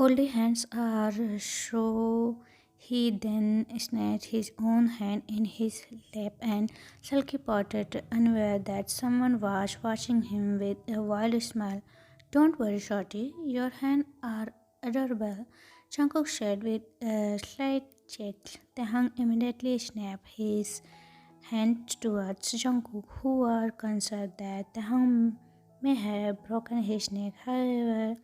Oldie hands are so he then snatched his own hand in his lap and sulky potted, unaware that someone was watching him with a wild smile. Don't worry, Shorty, your hands are adorable, Jungkook said with a slight cheek. Taehyung immediately snapped his hand towards Jungkook, who was concerned that Taehyung may have broken his neck. However,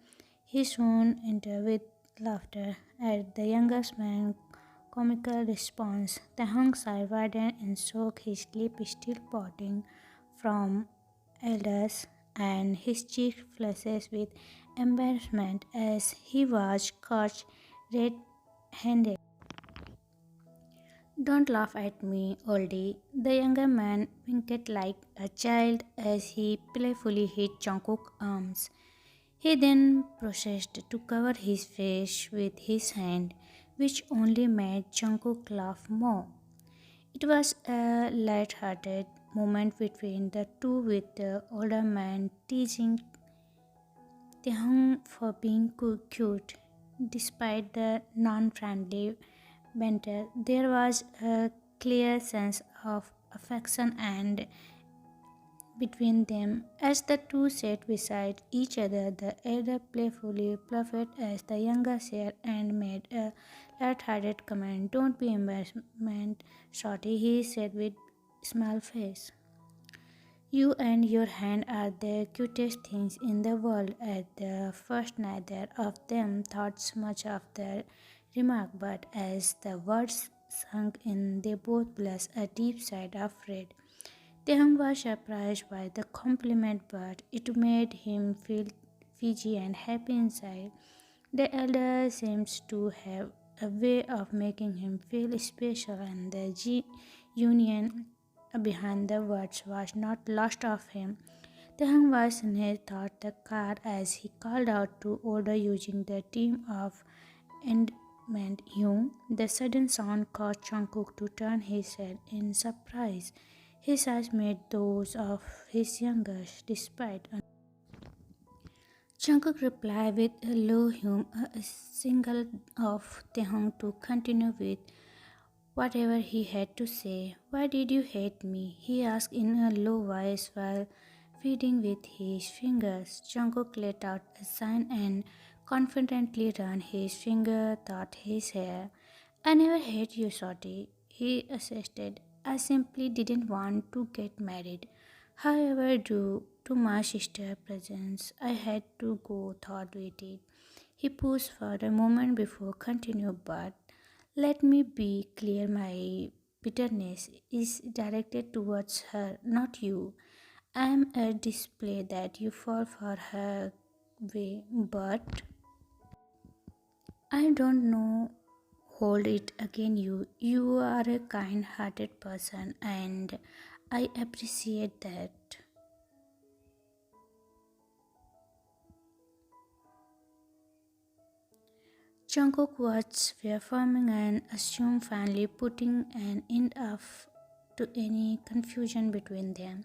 he soon entered with laughter at the youngest man's comical response. Taehyung's eye widened and shook his lip, still pouting from elders, and his cheek flushed with embarrassment as he was caught red-handed. Don't laugh at me, oldie. The younger man winked like a child as he playfully hit Jungkook's arms. He then proceeded to cover his face with his hand, which only made Jungkook laugh more. It was a light-hearted moment between the two, with the older man teasing Theung for being cute. Despite the non-friendly banter, there was a clear sense of affection and between them. As the two sat beside each other, the elder playfully puffed as the younger said and made a light-hearted comment. Don't be embarrassed, shorty, he said with smile face. You and your hand are the cutest things in the world. At the first, neither of them thought much of the remark, but as the words sunk in, they both blushed a deep sigh of red. Tehang was surprised by the compliment, but it made him feel fidgy and happy inside. The elder seems to have a way of making him feel special, and the union behind the words was not lost of him. Tehang was in his thought the car as he called out to order using the team of endment Hyung. The sudden sound caused Jungkook to turn his head in surprise. His eyes met those of his youngest, despite Jungkook replied with a low hum, a single of Taehyung to continue with whatever he had to say. Why did you hate me? He asked in a low voice while feeding with his fingers. Jungkook let out a sign and confidently ran his finger through his hair. I never hate you, Shorty, he assisted. I simply didn't want to get married. However, due to my sister's presence, I had to go thought with it. He paused for a moment before continuing, but let me be clear, my bitterness is directed towards her, not you. I am a display that you fall for her way, but I don't know hold it again you. You are a kind hearted person and I appreciate that. Jungkook was reaffirming and assumed finally putting an end of to any confusion between them.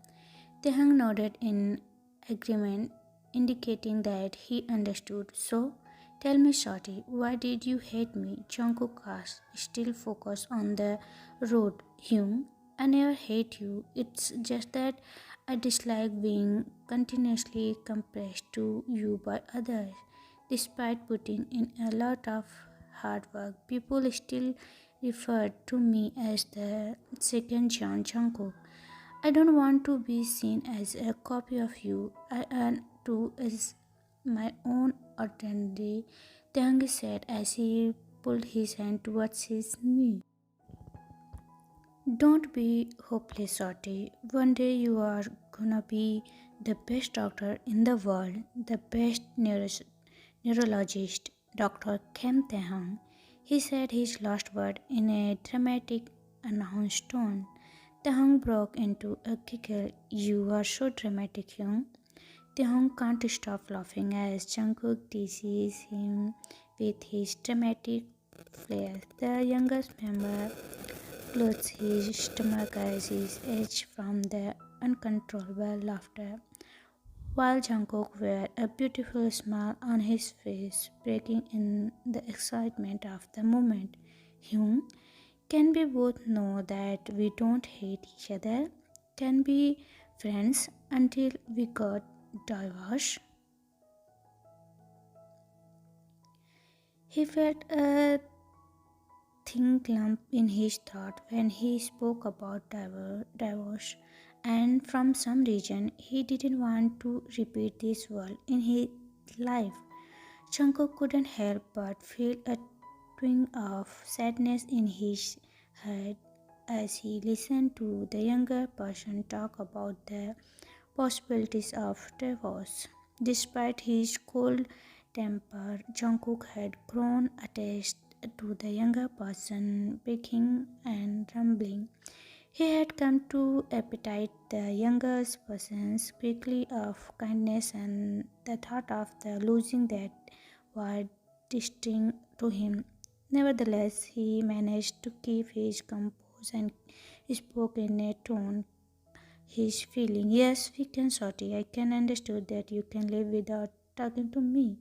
Taehyung nodded in agreement, indicating that he understood. So, tell me, Shorty, why did you hate me? Jungkook asked, still focused on the road. Hyung, I never hate you. It's just that I dislike being continuously compared to you by others. Despite putting in a lot of hard work, people still refer to me as the second Jeon Jungkook. I don't want to be seen as a copy of you. I earn to as my own identity, Theung said as he pulled his hand towards his knee. Don't be hopeless, Shorty. One day you are gonna be the best doctor in the world, the best neurologist, Dr. Kem Tehang. He said his last word in a dramatic, announced tone. Tehang broke into a giggle. You are so dramatic, Hyung. Tehang can't stop laughing as Jungkook teases him with his dramatic flair. The youngest member closed his stomach as he edged from the uncontrollable laughter. while Jungkook wore a beautiful smile on his face, breaking in the excitement of the moment. Hyun, can we both know that we don't hate each other? Can be friends until we got divorced? He felt a thin lump in his throat when he spoke about divorce, and from some reason, he didn't want to repeat this word in his life. Jungkook couldn't help but feel a twinge of sadness in his heart as he listened to the younger person talk about the possibilities of divorce. Despite his cold temper, Jungkook had grown attached to the younger person, begging and rumbling. He had come to appreciate the younger person's quickly of kindness, and the thought of the losing that was distressing to him. Nevertheless, he managed to keep his composure and spoke in a tone his feeling. Yes, we can, Shorty. I can understand that you can live without talking to me.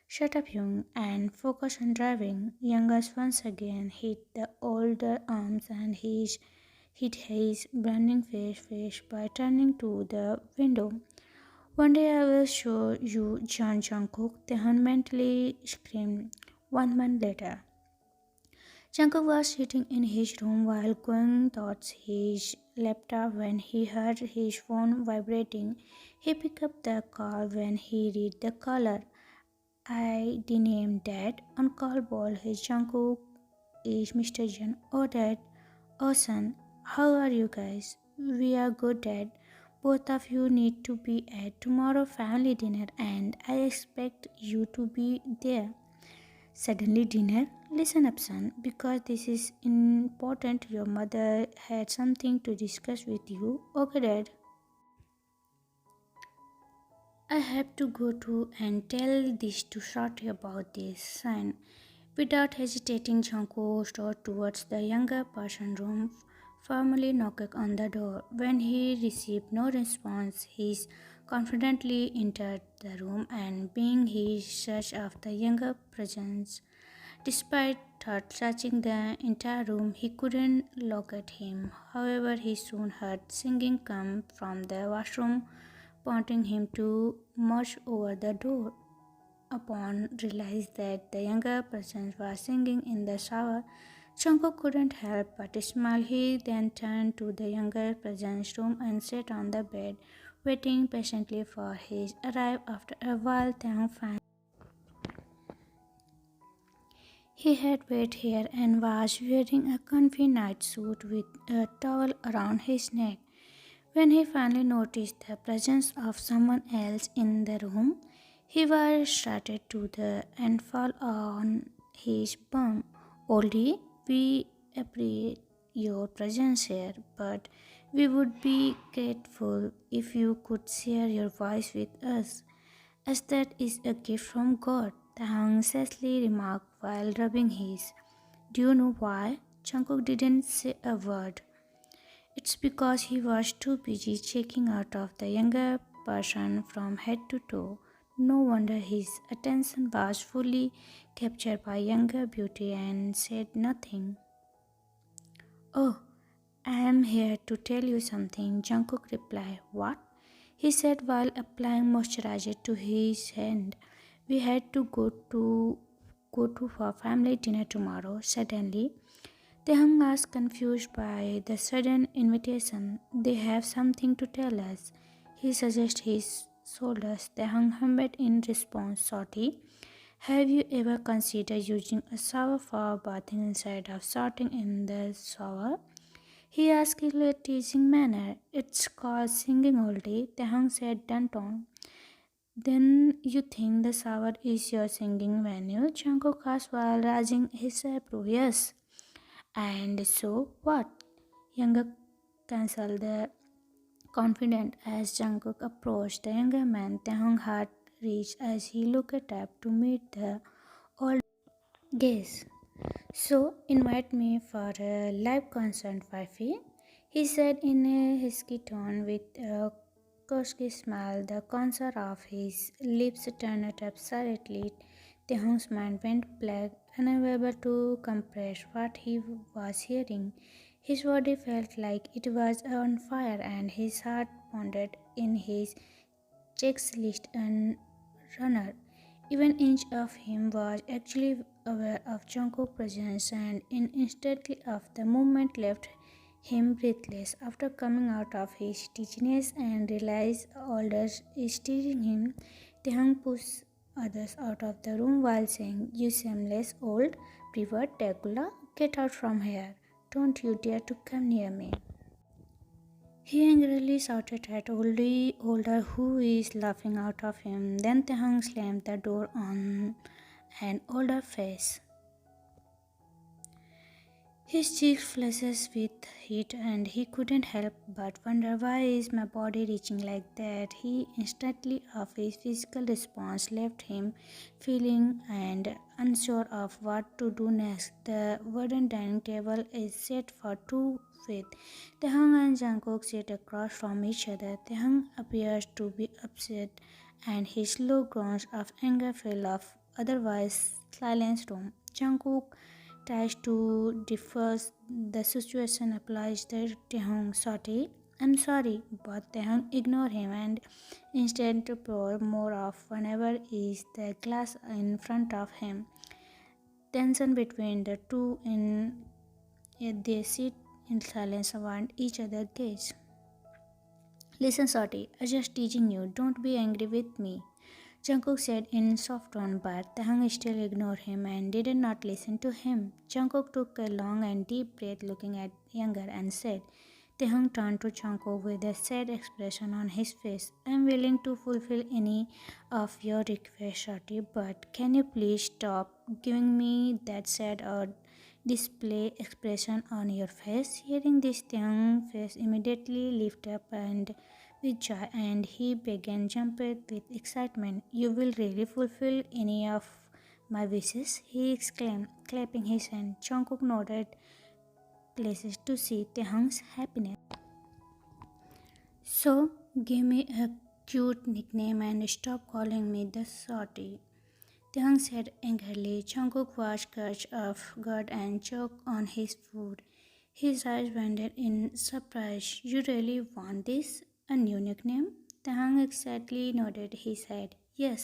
Shut up, Young, and focus on driving. Youngest once again hit the older arms and hit his burning face by turning to the window. One day I will show you John Jungkook, the hun mentally screamed. 1 month later, Jungkook was sitting in his room while going towards his laptop when he heard his phone vibrating. He picked up the call when he read the caller. I named Dad. On call ball, his Jungkook is Mr. Jeon. Oh Dad, oh son, how are you guys? We are good, Dad. Both of you need to be at tomorrow family dinner and I expect you to be there. Suddenly dinner? Listen up son, because this is important. Your mother had something to discuss with you. Okay Dad. I have to go to and tell this to Shorty about this, son. Without hesitating, Janko strode towards the younger person's room, firmly knocked on the door. When he received no response, he confidently entered the room and being his search of the younger presence. Despite thought searching the entire room, he couldn't locate him. However, he soon heard singing come from the washroom, prompting him to march over the door. Upon realizing that the younger person was singing in the shower, Chonko couldn't help but smile. He then turned to the younger person's room and sat on the bed, waiting patiently for his arrival. After a while, Theung found he had wet hair and was wearing a comfy night suit with a towel around his neck. When he finally noticed the presence of someone else in the room, he was started to the and fall on his bum. Oldie, we appreciate your presence here, but we would be grateful if you could share your voice with us, as that is a gift from God, Tahang sadly remarked while rubbing his. Do you know why? Jungkook didn't say a word. It's because he was too busy checking out of the younger person from head to toe. No wonder his attention was fully captured by younger beauty and said nothing. Oh, I am here to tell you something, Jungkook replied. What? He said while applying moisturizer to his hand. We had to go to for family dinner tomorrow. Suddenly, Tehang was confused by the sudden invitation. They have something to tell us. He suggested his shoulders. Tehang hummed in response. Sorry. Have you ever considered using a shower for bathing instead of sorting in the shower? He asked in a teasing manner. It's called singing all day, Tehang said Danton. Then you think the shower is your singing venue? Jungkook asked while raising his eyebrow. Yes. And so what? Younger cancelled the confident as Jungkook approached the younger man. Taehyung heart reached as he looked up to meet the old gaze. So invite me for a live concert, wifey, he said in a husky tone with a quirky smile, the corners of his lips turned up slightly. Theung's mind went blank, unable to compress what he was hearing. His body felt like it was on fire, and his heart pounded in his checklist and runner. Even inch of him was actually aware of Jungkook's presence, and instantly of the moment left him breathless. After coming out of his dizziness and realized others is teasing him, Taehyung pushed others out of the room while saying, "You shameless old pervert Dracula, get out from here. Don't you dare to come near me." He angrily shouted at Oldie Older, who is laughing out of him. Then Taehyung slammed the door on an older face. His cheeks flushed with heat, and he couldn't help but wonder, why is my body reaching like that? He instantly of his physical response left him feeling and unsure of what to do next. The wooden dining table is set for two with Taehyung and Jungkook sit across from each other. Taehyung appears to be upset, and his low groans of anger fill off otherwise silenced room. Jungkook tries to diffuse the situation, applies the Taehyung sorry. "I'm sorry," but Taehyung ignores him and instead pour more of whenever is the glass in front of him. Tension between the two in they sit in silence around each other gaze. "Listen, Shorty, I'm just teasing you. Don't be angry with me," Jungkook said in soft tone, but Taehyung still ignored him and did not listen to him. Jungkook took a long and deep breath, looking at Younger, and said. Taehyung turned to Jungkook with a sad expression on his face. "I'm willing to fulfill any of your requests, Shorty, but can you please stop giving me that sad or display expression on your face?" Hearing this, Taehyung's face immediately lifted up and with joy, and he began jumping with excitement. "You will really fulfill any of my wishes?" he exclaimed, clapping his hand. Jungkook nodded, pleased to see Taehyung's happiness. "So, give me a cute nickname and stop calling me the shorty," Theung said angrily. Jungkook was caught off guard and choked on his food. His eyes wandered in surprise. "You really want this? A new nickname?" Taehyung excitedly nodded his head. "Yes,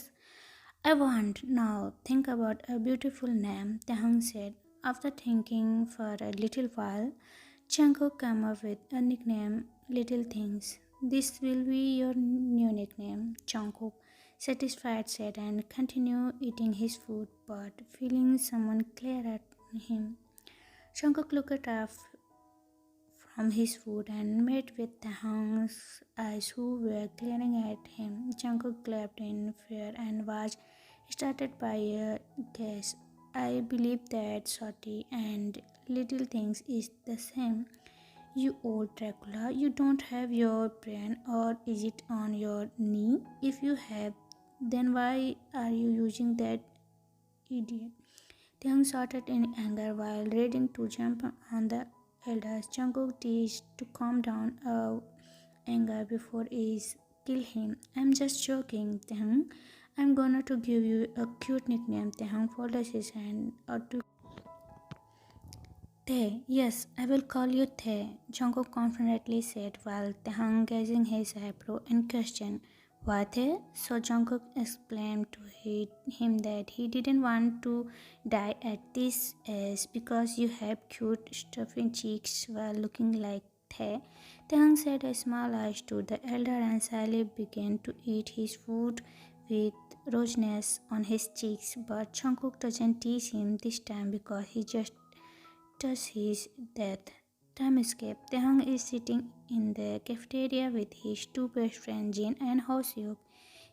I want. Now think about a beautiful name," Taehyung said. After thinking for a little while, Jungkook came up with a nickname, Little Things. "This will be your new nickname," Jungkook satisfied said, and continued eating his food, but feeling someone glare at him. Jungkook looked up from his food and met with Taehyung's eyes, who were glaring at him. Jungkook clapped in fear and was started by a guess. "I believe that Shorty and Little Things is the same. You old Dracula, you don't have your brain, or is it on your knee? If you have, then why are you using that, idiot?" Theung shouted in anger while ready to jump on the elders. Jungkook teased to calm down anger before is kill him. "I'm just joking, Theung. I'm gonna to give you a cute nickname." Theung folded his hand out to Tae. "Yes, I will call you Tae," Jungkook confidently said while Taehyung gazing his eyebrow in question. "Why Tae?" So Jungkook explained to him that he didn't want to die at this age because you have cute stuffy cheeks while looking like Tae. Taehyung said a small eyes to the elder and slyly began to eat his food with rosiness on his cheeks, but Jungkook doesn't tease him this time because he just touch his death. Time escape. Taehyung is sitting in the cafeteria with his two best friends Jin and Hoseok.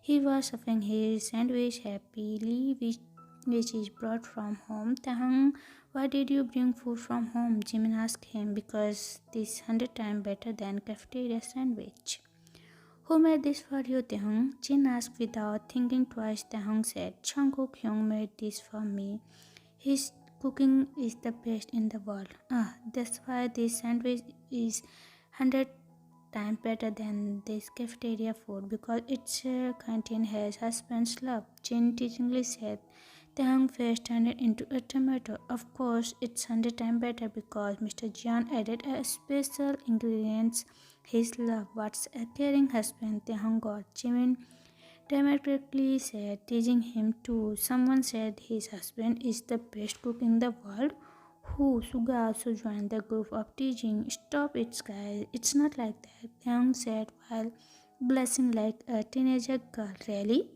He was stuffing his sandwich happily, which is brought from home. "Taehyung, why did you bring food from home?" Jimin asked him. "Because this 100 times better than cafeteria sandwich." "Who made this for you, Taehyung?" Jin asked without thinking twice. Taehyung said, "Jungkook Hyung made this for me. His cooking is the best in the world." "Ah, that's why this sandwich is 100 times better than this cafeteria food because its canteen has husband's love, Jin teasingly said. Theung face turned into a tomato. Of course, it's 100 times better because Mr. Jeon added a special ingredient, his love. What's a caring husband? Theung got Jimin dramatically said, teasing him too. Someone said his husband is the best cook in the world. Who? Suga also joined the group of teasing. Stop it, guys. It's not like that, Theung said while blushing like a teenager girl. Really?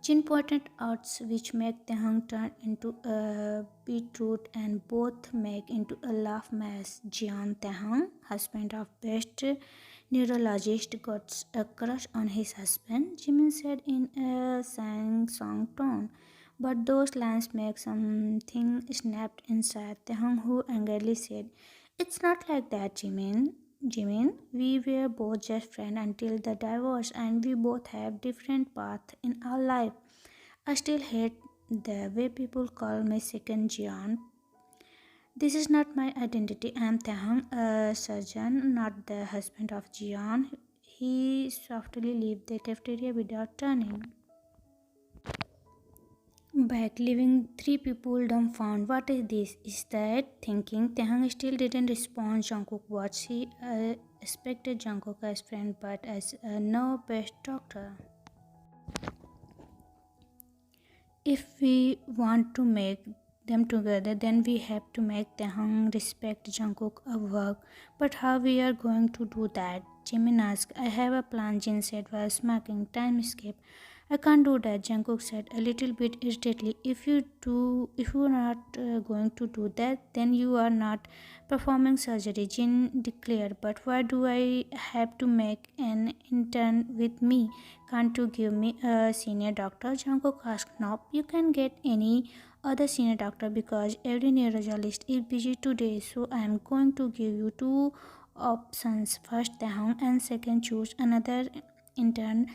Chin pointed out which make Tehang turn into a beetroot and both make into a laugh mess. Jian Tehang, husband of best neurologist, got a crush on his husband, Jimin said in a sang-song tone. But those lines make something snapped inside Tehang, who angrily said, "It's not like that, Jimin. Jimin, we were both just friends until the divorce, and we both have different paths in our life. I still hate the way people call me second Jian. This is not my identity. I am Tahang, a surgeon, not the husband of Jian." He softly left the cafeteria without turning back, leaving three people dumbfounded. What is this? Is that thinking? Tahang still didn't respond. Jungkook was he expected Jungkook as friend, but as a no best doctor. If we want to make them together, then we have to make Taehyung respect Jungkook a work. But how we are going to do that? Jimin asked. I have a plan, Jin said while smacking. Time escape. I can't do that, Jungkook said a little bit irritably. If you are not going to do that, then you are not performing surgery, Jin declared. But why do I have to make an intern with me? Can't you give me a senior doctor? Jungkook asked. Nope, you can get any other senior doctor because every neurologist is busy today. So I am going to give you two options. First, Taehyung, and second, choose another intern.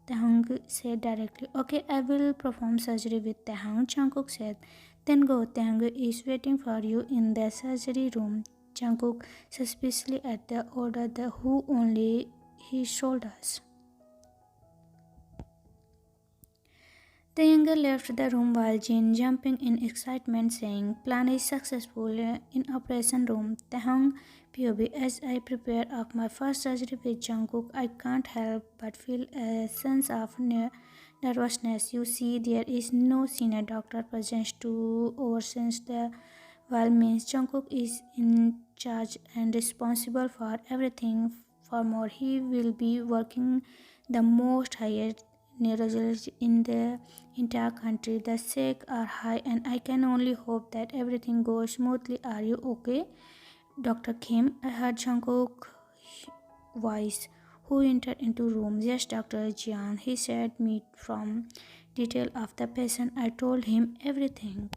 Taehyung said directly. Okay, I will perform surgery with Taehyung, Jungkook said. Then go. Taehyung is waiting for you in the surgery room. Jungkook suspiciously at the order the who only his shoulders. The younger left the room while Jin, jumping in excitement, saying, "Plan is successful in operation room." Taehyung POV. As I prepare of my first surgery with Jungkook, I can't help but feel a sense of nervousness. You see, there is no senior doctor present to oversee the while means Jungkook is in charge and responsible for everything. For more, he will be working the most highest neurologists in the entire country. The stakes are high, and I can only hope that everything goes smoothly. Are you okay, Dr. Kim? I heard Jungkook's voice, who entered into room. Yes, Dr. Jian. He said me from detail of the patient. I told him everything.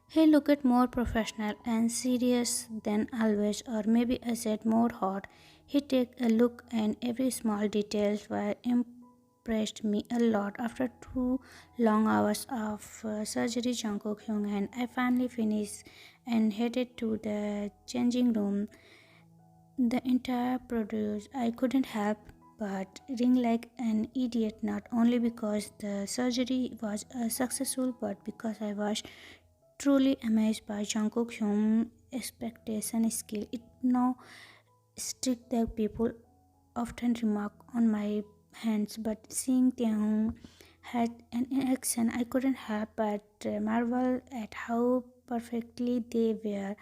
He looked more professional and serious than always, or maybe I said more hot. He took a look, and every small details were impressed me a lot. After 2 long hours of surgery, Jungkook Hyung and I finally finished and headed to the changing room. The entire produce, I couldn't help but ring like an idiot, not only because the surgery was successful, but because I was truly amazed by Jungkook Hyun's expectation skill. It no strict that people often remark on my hands, but seeing Theung had an action, I couldn't help but marvel at how perfectly they were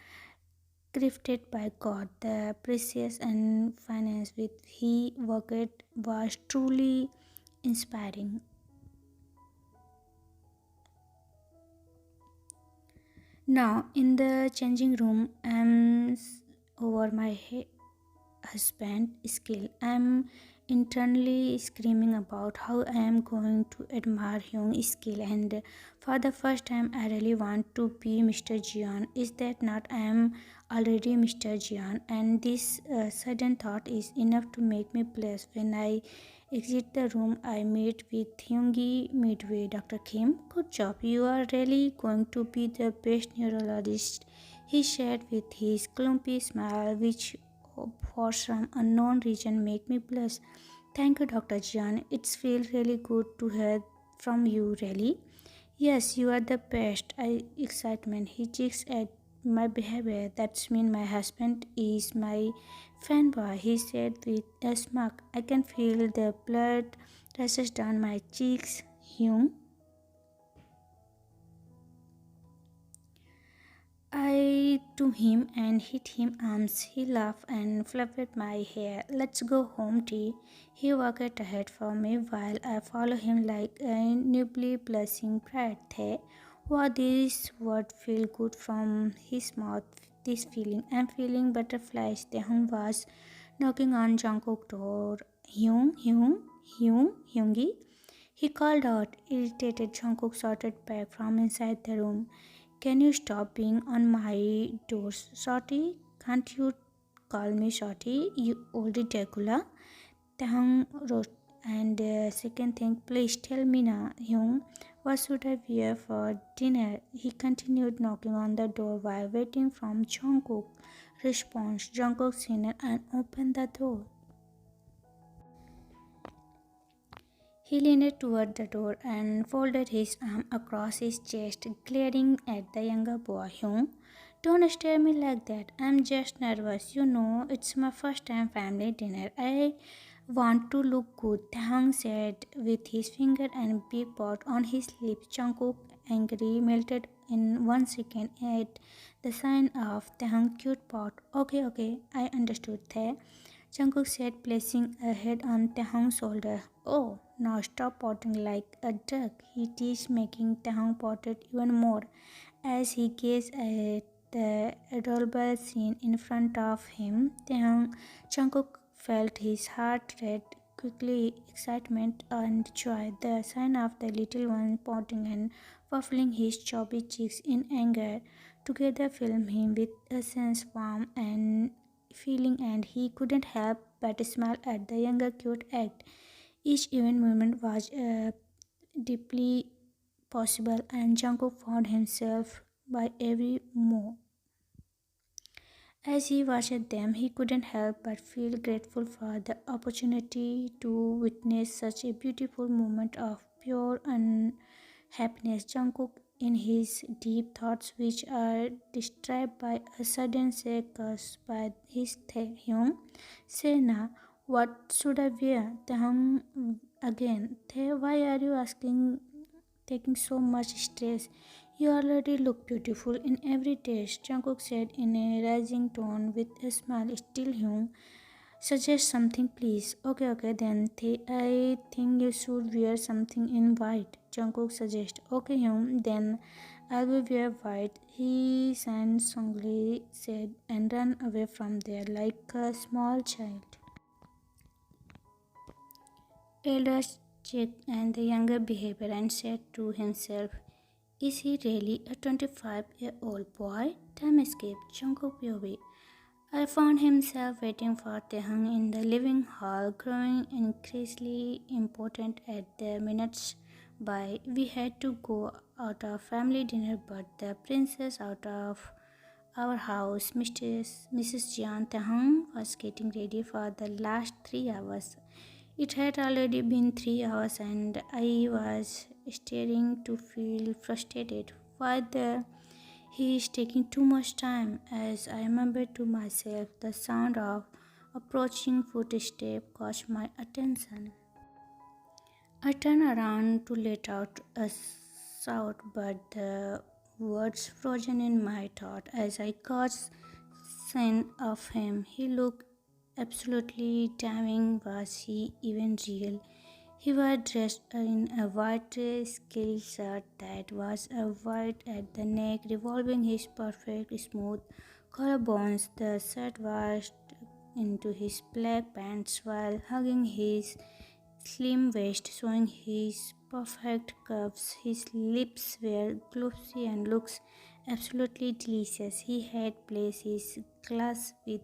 crafted by God. The precious and finance with he worked was truly inspiring. Now, in the changing room, I'm over my husband skill. I'm internally screaming about how I am going to admire Hyung's skill, and for the first time, I really want to be Mr. Jeon. Is that not? I am already Mr. Jeon, and this sudden thought is enough to make me blush. When I exit the room, I meet with Hyungi midway. Dr. Kim, good job. You are really going to be the best neurologist he said with his clumpy smile, which for some unknown reason made me blush. Thank you, Dr. Jeon. It feels really good to hear from you, really. Yes, you are the best. I excitement. He cheeks at my behavior. That's mean my husband is my fanboy, he said with a smirk. I can feel the blood rushes down my cheeks. Hyung. I to him and hit him arms. He laughed and fluffed my hair. Let's go home, T. He walked ahead for me while I followed him like a newly blushing bride. Thay. What this word feel good from his mouth. This feeling. I'm feeling butterflies. Taehyung was knocking on Jungkook's door. Hyung, Hyung, Hyung, Hyungi. He called out. Irritated, Jungkook shouted back from inside the room. Can you stop being on my doors, Shorty? Can't you call me Shorty, you old Dracula? Taehyung wrote. And second thing, please tell me now, Hyung, what should I wear for dinner? He continued knocking on the door while waiting from Jungkook. Response, Jungkook seen and opened the door. He leaned toward the door and folded his arm across his chest, glaring at the younger boy. Hyung, don't stare at me like that. I'm just nervous. You know, it's my first time family dinner. I want to look good, Taehyung said with his finger and big pot on his lips. Jungkook, angry, melted in 1 second at the sign of Taehyung cute pot. Okay, I understood that. Jungkook said, placing a head on Taehyung's shoulder. Oh, now stop potting like a duck, he teased, making Taehyung potted even more as he gazed at the adorable scene in front of him. Jungkook felt his heart rate quickly, excitement and joy, the sign of the little one potting and puffling his chubby cheeks in anger, together filled him with a sense of warmth and feeling, and he couldn't help but smile at the younger cute act. Each event moment was deeply possible, and Jungkook found himself by every move. As he watched them, he couldn't help but feel grateful for the opportunity to witness such a beautiful moment of pure happiness. Jungkook, in his deep thoughts, which are disturbed by a sudden say caused by his Taehyung, say now, what should I wear? Taehyung again. Why are you taking so much stress? You already look beautiful in every taste, Jungkook said in a rising tone with a smile. Still, Hyung, suggest something, please. Okay, then I think you should wear something in white, Jungkook suggested. Okay, Hyung, then I will wear white, he song-songly said and ran away from there like a small child. Elders checked and the younger behavior and said to himself, is he really a 25-year-old boy? Time escaped Jungkook POV. I found himself waiting for Taehyung in the living hall, growing increasingly important at the minutes by. We had to go out of family dinner, but the princess out of our house, Mrs. Jeon Taehyung, was getting ready for the last 3 hours. It had already been 3 hours, and I was starting to feel frustrated. Why the he is taking too much time? As I remembered to myself, the sound of approaching footsteps caught my attention. I turned around to let out a shout, but the words frozen in my throat as I caught sight of him. He looked absolutely damning. Was he even real? He was dressed in a white skill shirt that was a white at the neck, revolving his perfect smooth collarbones. The shirt was into his black pants while hugging his slim waist, showing his perfect curves. His lips were glossy and looks absolutely delicious. He had placed his glass with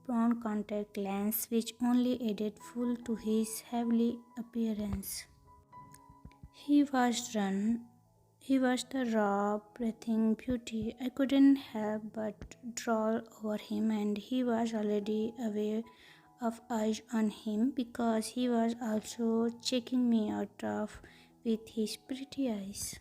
brown contact lens, which only added full to his heavy appearance. He was run He was the raw, breathing beauty. I couldn't help but drawl over him, and he was already aware of eyes on him because he was also checking me out of with his pretty eyes.